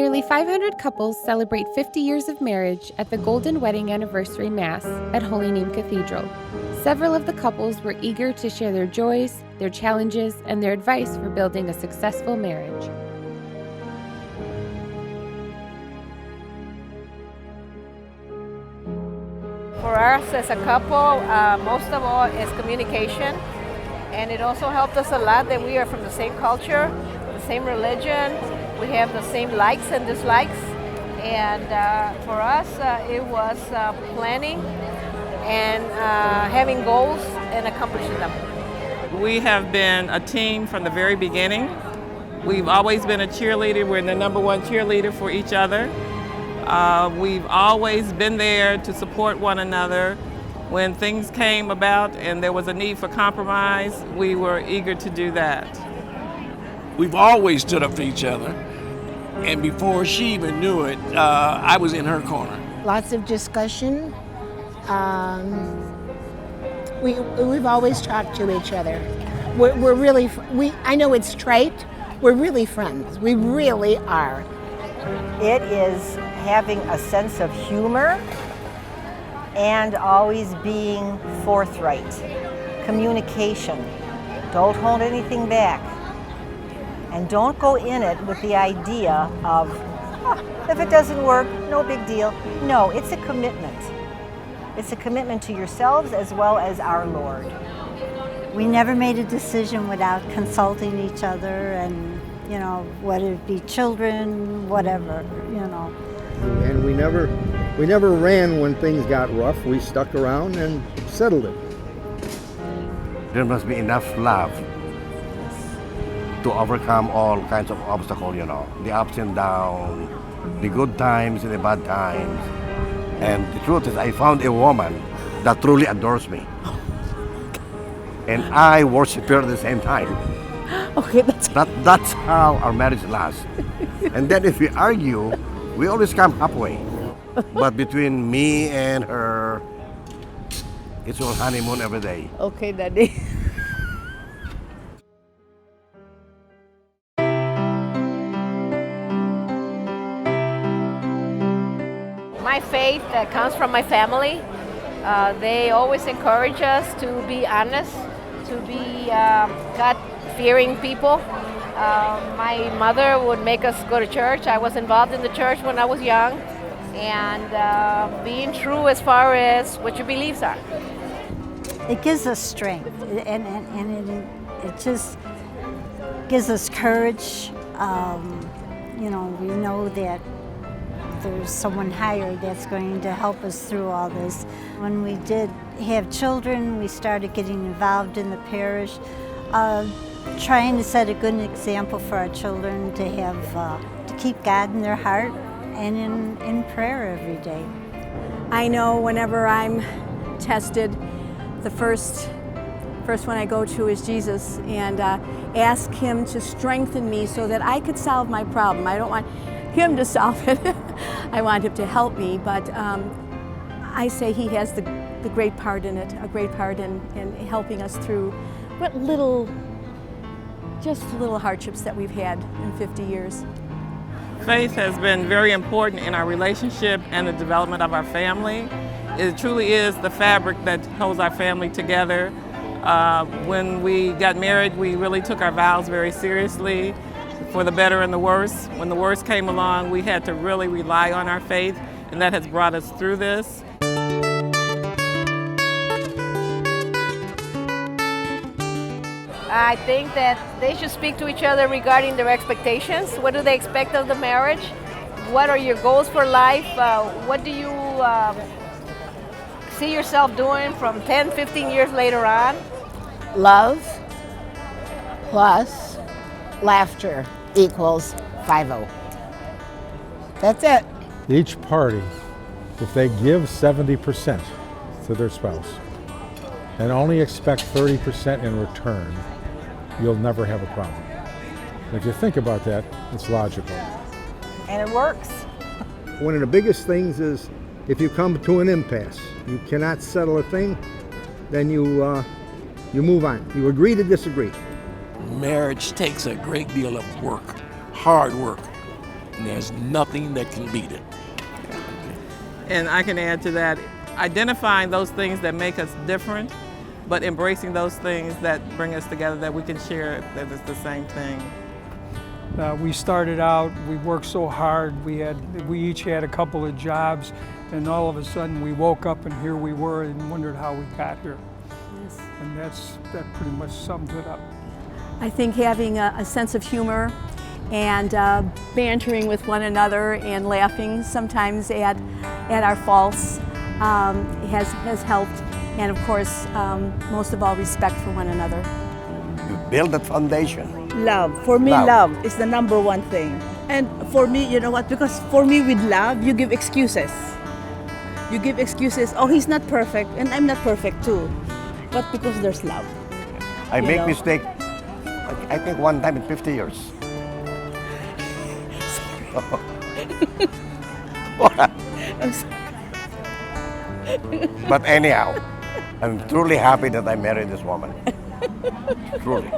Nearly 500 couples celebrate 50 years of marriage at the Golden Wedding Anniversary Mass at Holy Name Cathedral. Several of the couples were eager to share their joys, their challenges, and their advice for building a successful marriage. For us as a couple, most of all is communication, and it also helped us a lot that we are from the same culture, the same religion, we have the same likes and dislikes, and for us it was planning and having goals and accomplishing them. We have been a team from the very beginning. We've always been a cheerleader. We're the number one cheerleader for each other. We've always been there to support one another. When things came about and there was a need for compromise, we were eager to do that. We've always stood up for each other, and before she even knew it, I was in her corner. Lots of discussion. We've always talked to each other. We're really, I know it's trite, we're really friends. We really are. It is having a sense of humor and always being forthright. Communication. Don't hold anything back. And don't go in it with the idea of, if it doesn't work, no big deal. No, it's a commitment. It's a commitment to yourselves as well as our Lord. We never made a decision without consulting each other, and whether it be children, whatever, And we never ran when things got rough. We stuck around and settled it. There must be enough love to overcome all kinds of obstacles, the ups and downs, the good times and the bad times. And the truth is, I found a woman that truly adores me. And I worship her at the same time. Okay, That's how our marriage lasts. And then if we argue, we always come halfway. But between me and her, it's all honeymoon every day. Okay, Daddy. My faith comes from my family. They always encourage us to be honest, to be God-fearing people. My mother would make us go to church. I was involved in the church when I was young, and being true as far as what your beliefs are. It gives us strength, and it just gives us courage. We know that there's someone higher that's going to help us through all this. When we did have children, we started getting involved in the parish, trying to set a good example for our children to have to keep God in their heart and in prayer every day. I know whenever I'm tested, the first one I go to is Jesus, and ask Him to strengthen me so that I could solve my problem. I don't want Him to solve it. I want Him to help me, but I say He has the great part in it, a great part in helping us through what little hardships that we've had in 50 years. Faith has been very important in our relationship and the development of our family. It truly is the fabric that holds our family together. When we got married, we really took our vows very seriously, for the better and the worse. When the worst came along, we had to really rely on our faith, and that has brought us through this. I think that they should speak to each other regarding their expectations. What do they expect of the marriage? What are your goals for life? What do you see yourself doing from 10, 15 years later on? Love plus laughter equals 50. That's it. Each party, if they give 70% to their spouse and only expect 30% in return, you'll never have a problem. And if you think about that, it's logical. And it works. One of the biggest things is if you come to an impasse, you cannot settle a thing, then you move on. You agree to disagree. Marriage takes a great deal of work, hard work. And there's nothing that can beat it. And I can add to that, identifying those things that make us different, but embracing those things that bring us together, that we can share, that it's the same thing. We started out, we worked so hard, we each had a couple of jobs, and all of a sudden we woke up and here we were and wondered how we got here. Yes. And that pretty much sums it up. I think having a sense of humor and bantering with one another and laughing sometimes at our faults has helped. And of course, most of all, respect for one another. You build that foundation. Love. For me, love is the number one thing. And for me, you know what? Because for me, with love, you give excuses. You give excuses. Oh, he's not perfect, and I'm not perfect too. But because there's love. I make mistake, I think one time in 50 years. I'm sorry. But anyhow, I'm truly happy that I married this woman. Truly.